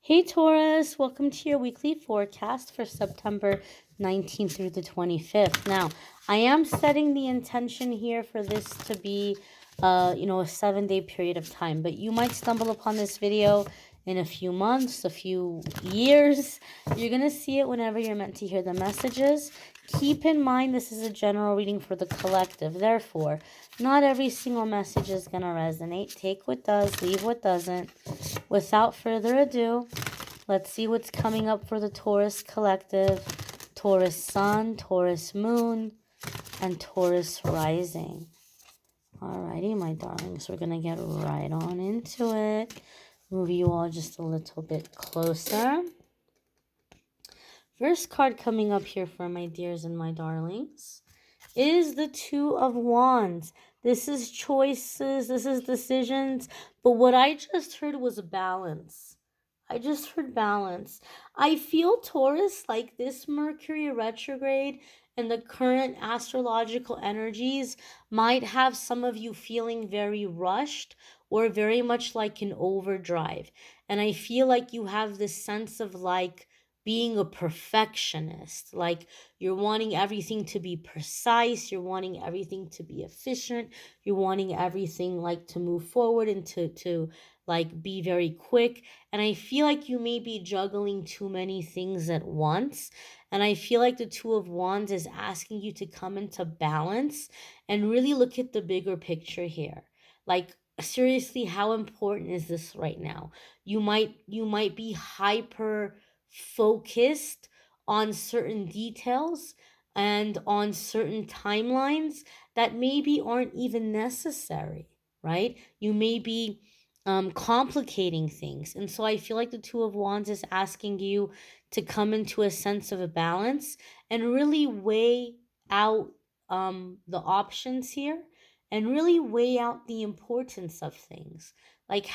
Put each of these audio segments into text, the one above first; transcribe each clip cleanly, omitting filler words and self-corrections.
Hey Taurus, welcome to your weekly forecast for September 19th through the 25th. Now, I am setting the intention here for this to be, a 7-day period of time, but you might stumble upon this video in a few months, a few years. You're going to see it whenever you're meant to hear the messages. Keep in mind, this is a general reading for the collective. Therefore, not every single message is going to resonate. Take what does, leave what doesn't. Without further ado, let's see what's coming up for the Taurus collective, Taurus sun, Taurus moon, and Taurus rising. Alrighty, my darlings, we're going to get right on into it. Move you all just a little bit closer. First card coming up here for my dears and my darlings is the Two of Wands. This is choices, this is decisions, but what I just heard was balance. I just heard balance. I feel, Taurus, like this Mercury retrograde and the current astrological energies might have some of you feeling very rushed or very much like an overdrive. And I feel like you have this sense of like being a perfectionist, like you're wanting everything to be precise, you're wanting everything to be efficient, you're wanting everything like to move forward and to like be very quick. And I feel like you may be juggling too many things at once. And I feel like the Two of Wands is asking you to come into balance and really look at the bigger picture here. Like, seriously, how important is this right now? You might be hyper focused on certain details and on certain timelines that maybe aren't even necessary, right? You may be complicating things. And so I feel like the Two of Wands is asking you to come into a sense of a balance and really weigh out the options here and really weigh out the importance of things. Like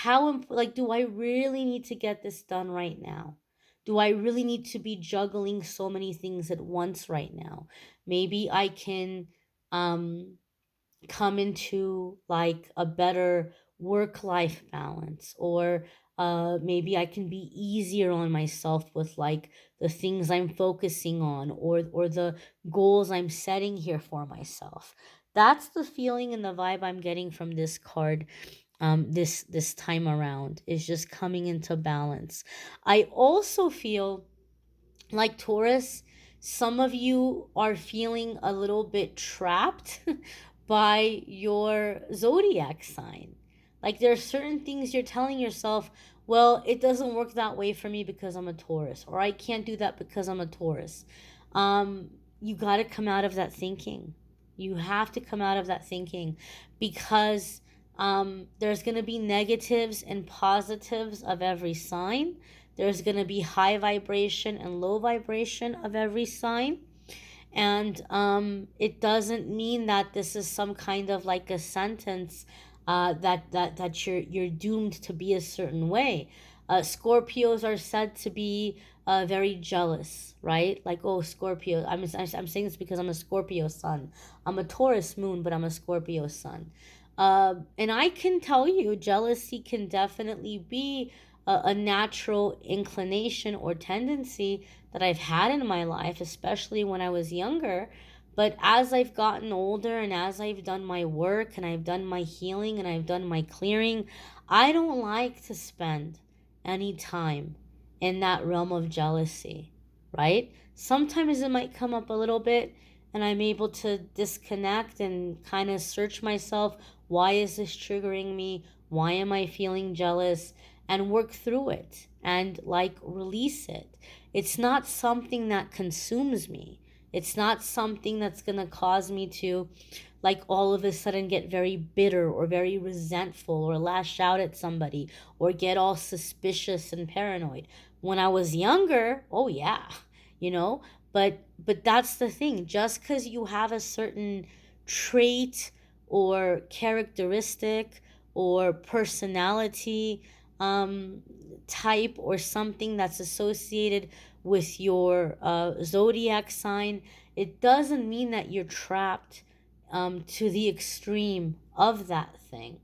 do I really need to get this done right now? Do I really need to be juggling so many things at once right now? Maybe I can come into like a better work-life balance, or maybe I can be easier on myself with like the things I'm focusing on, or the goals I'm setting here for myself. That's the feeling and the vibe I'm getting from this card this time around, is just coming into balance. I also feel like, Taurus, some of you are feeling a little bit trapped by your zodiac sign. Like, there are certain things you're telling yourself, well, it doesn't work that way for me because I'm a Taurus, or I can't do that because I'm a Taurus. You got to come out of that thinking. You have to come out of that thinking, because there's going to be negatives and positives of every sign. There's going to be high vibration and low vibration of every sign. And it doesn't mean that this is some kind of like a sentence that you're doomed to be a certain way. Scorpios are said to be very jealous, right? Like, oh, Scorpio. I'm saying this because I'm a Scorpio sun. I'm a Taurus moon, but I'm a Scorpio sun. And I can tell you, jealousy can definitely be a natural inclination or tendency that I've had in my life, especially when I was younger. But as I've gotten older and as I've done my work and I've done my healing and I've done my clearing, I don't like to spend any time in that realm of jealousy, right? Sometimes it might come up a little bit and I'm able to disconnect and kind of search myself. Why is this triggering me? Why am I feeling jealous? And work through it and like release it. It's not something that consumes me. It's not something that's going to cause me to like all of a sudden get very bitter or very resentful or lash out at somebody or get all suspicious and paranoid. When I was younger, oh yeah, you know, but that's the thing. Just because you have a certain trait or characteristic or personality type or something that's associated with your zodiac sign, it doesn't mean that you're trapped to the extreme of that thing.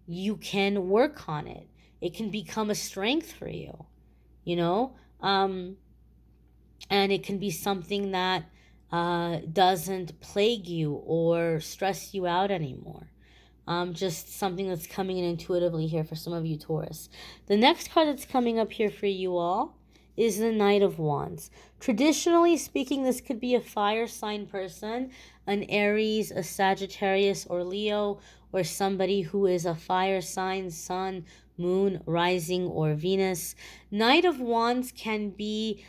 You can work on it. It can become a strength for you. you know? And it can be something that doesn't plague you or stress you out anymore. Just something that's coming in intuitively here for some of you, Taurus. The next card that's coming up here for you all is the Knight of Wands. Traditionally speaking, this could be a fire sign person, an Aries, a Sagittarius, or Leo, or somebody who is a fire sign, sun, moon, rising, or Venus. Knight of Wands can be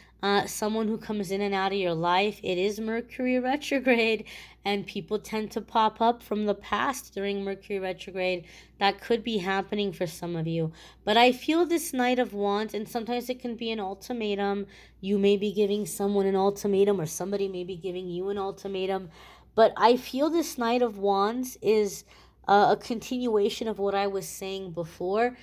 someone who comes in and out of your life. It is Mercury retrograde, and people tend to pop up from the past during Mercury retrograde. That could be happening for some of you. But I feel this Knight of Wands, and sometimes it can be an ultimatum. You may be giving someone an ultimatum, or somebody may be giving you an ultimatum. But I feel this Knight of Wands is a continuation of what I was saying before,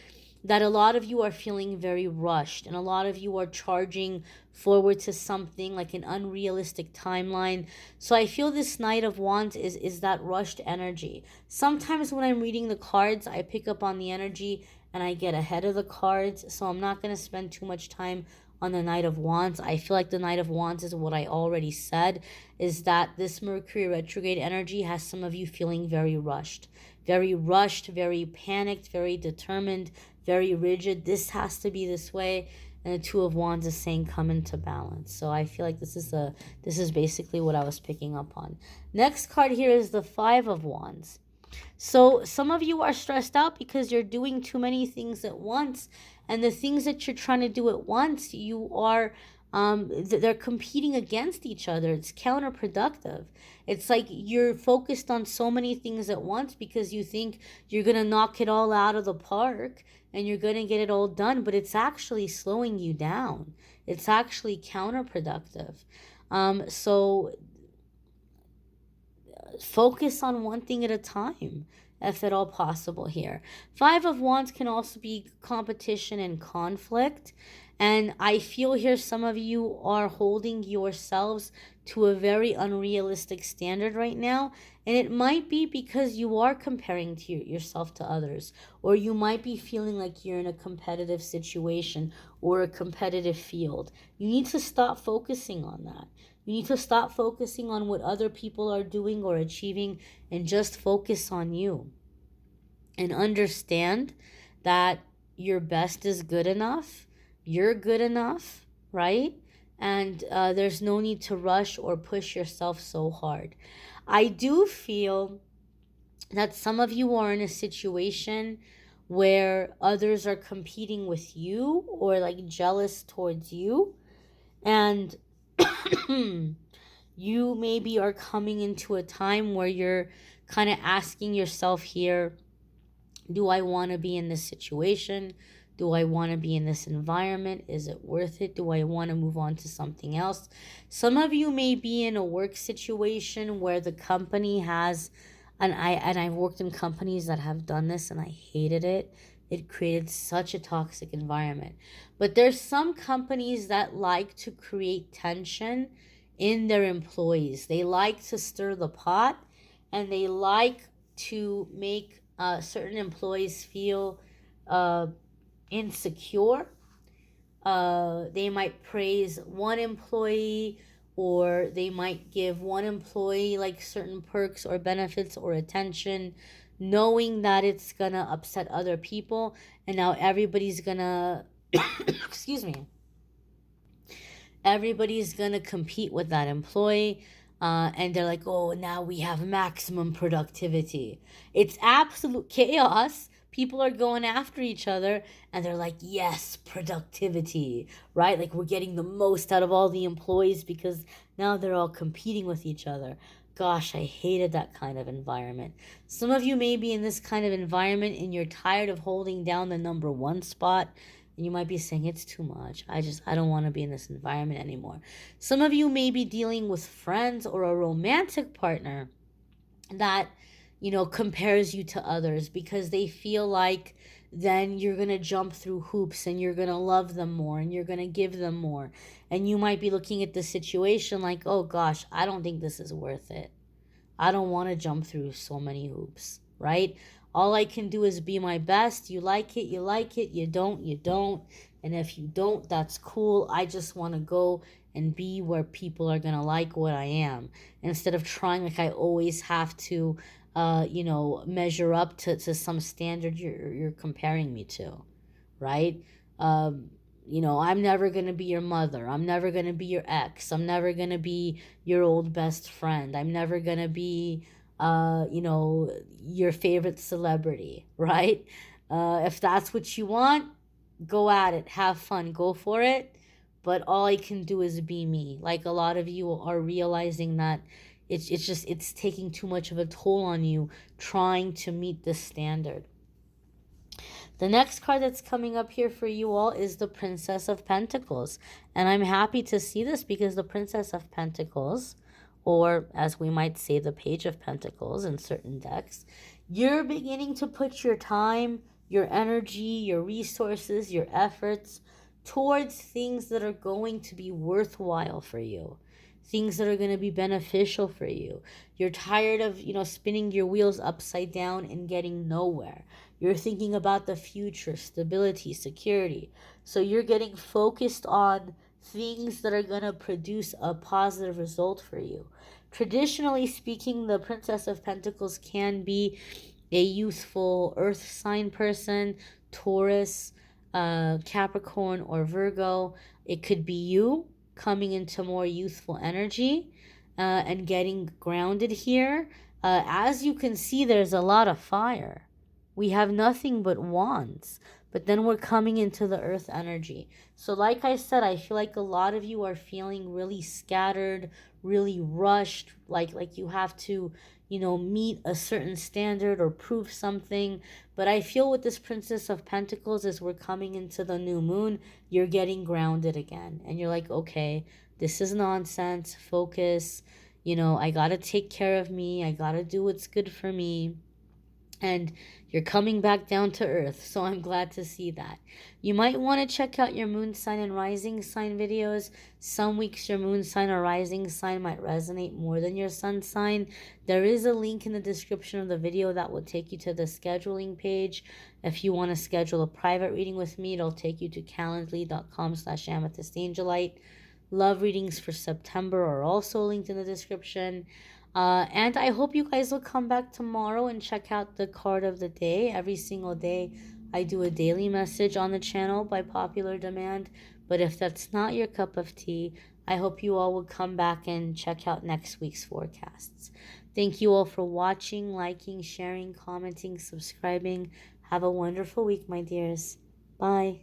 that a lot of you are feeling very rushed, and a lot of you are charging forward to something like an unrealistic timeline. So I feel this Knight of Wands is that rushed energy. Sometimes when I'm reading the cards, I pick up on the energy and I get ahead of the cards. So I'm not going to spend too much time on the Knight of Wands. I feel like the Knight of Wands is what I already said, is that this Mercury retrograde energy has some of you feeling very rushed, very panicked, very determined, very rigid. This has to be this way. And the Two of Wands is saying come into balance. So I feel like this is basically what I was picking up on. Next card here is the Five of Wands. So some of you are stressed out because you're doing too many things at once, and the things that you're trying to do at once, you are they're competing against each other. It's counterproductive. It's like you're focused on so many things at once because you think you're going to knock it all out of the park and you're going to get it all done, but it's actually slowing you down. It's actually counterproductive. So focus on one thing at a time, if at all possible here. Five of Wands can also be competition and conflict. And I feel here some of you are holding yourselves to a very unrealistic standard right now. And it might be because you are comparing to yourself to others, or you might be feeling like you're in a competitive situation or a competitive field. You need to stop focusing on that. You need to stop focusing on what other people are doing or achieving and just focus on you. And understand that your best is good enough. You're good enough, right? And there's no need to rush or push yourself so hard. I do feel that some of you are in a situation where others are competing with you or like jealous towards you. And you maybe are coming into a time where you're kind of asking yourself here, do I want to be in this situation? Do I want to be in this environment? Is it worth it? Do I want to move on to something else? Some of you may be in a work situation where the company has, and I've worked in companies that have done this and I hated it. It created such a toxic environment. But there's some companies that like to create tension in their employees. They like to stir the pot, and they like to make certain employees feel insecure. They might praise one employee, or they might give one employee like certain perks or benefits or attention, knowing that it's gonna upset other people, and now everybody's gonna excuse me, everybody's gonna compete with that employee. And they're like, oh, now we have maximum productivity. It's absolute chaos. People are going after each other, and they're like, yes, productivity, right? Like, we're getting the most out of all the employees because now they're all competing with each other. Gosh, I hated that kind of environment. Some of you may be in this kind of environment and you're tired of holding down the number one spot. And you might be saying, it's too much. I don't want to be in this environment anymore. Some of you may be dealing with friends or a romantic partner that, compares you to others because they feel like then you're going to jump through hoops and you're going to love them more and you're going to give them more. And you might be looking at the situation like, oh gosh, I don't think this is worth it. I don't want to jump through so many hoops, right? All I can do is be my best. You like it, you like it. You don't, you don't. And if you don't, that's cool. I just want to go and be where people are going to like what I am, instead of trying like I always have to measure up to some standard you're comparing me to, right? Um, I'm never going to be your mother. I'm never going to be your ex. I'm never going to be your old best friend. I'm never going to be, your favorite celebrity, right? If that's what you want, go at it. Have fun. Go for it. But all I can do is be me. Like a lot of you are realizing that it's taking too much of a toll on you trying to meet this standard. The next card that's coming up here for you all is the Princess of Pentacles. And I'm happy to see this because the Princess of Pentacles, or as we might say, the Page of Pentacles in certain decks, you're beginning to put your time, your energy, your resources, your efforts towards things that are going to be worthwhile for you, things that are going to be beneficial for you. You're tired of, spinning your wheels upside down and getting nowhere. You're thinking about the future, stability, security. So you're getting focused on things that are going to produce a positive result for you. Traditionally speaking, the Princess of Pentacles can be a youthful earth sign person, Taurus, Capricorn, or Virgo. It could be you coming into more youthful energy and getting grounded here. As you can see, there's a lot of fire. We have nothing but wands, but then we're coming into the earth energy. So like I said, I feel like a lot of you are feeling really scattered, really rushed, like you have to, meet a certain standard or prove something. But I feel with this Princess of Pentacles, as we're coming into the new moon, you're getting grounded again. And you're like, okay, this is nonsense. Focus. I got to take care of me. I got to do what's good for me. And you're coming back down to earth. So I'm glad to see that. You might want to check out your moon sign and rising sign videos. Some weeks your moon sign or rising sign might resonate more than your sun sign. There is a link in the description of the video that will take you to the scheduling page. If you want to schedule a private reading with me, it'll take you to calendly.com/amethystangelite. Love readings for September are also linked in the description. And I hope you guys will come back tomorrow and check out the card of the day. Every single day, I do a daily message on the channel by popular demand. But if that's not your cup of tea, I hope you all will come back and check out next week's forecasts. Thank you all for watching, liking, sharing, commenting, subscribing. Have a wonderful week, my dears. Bye.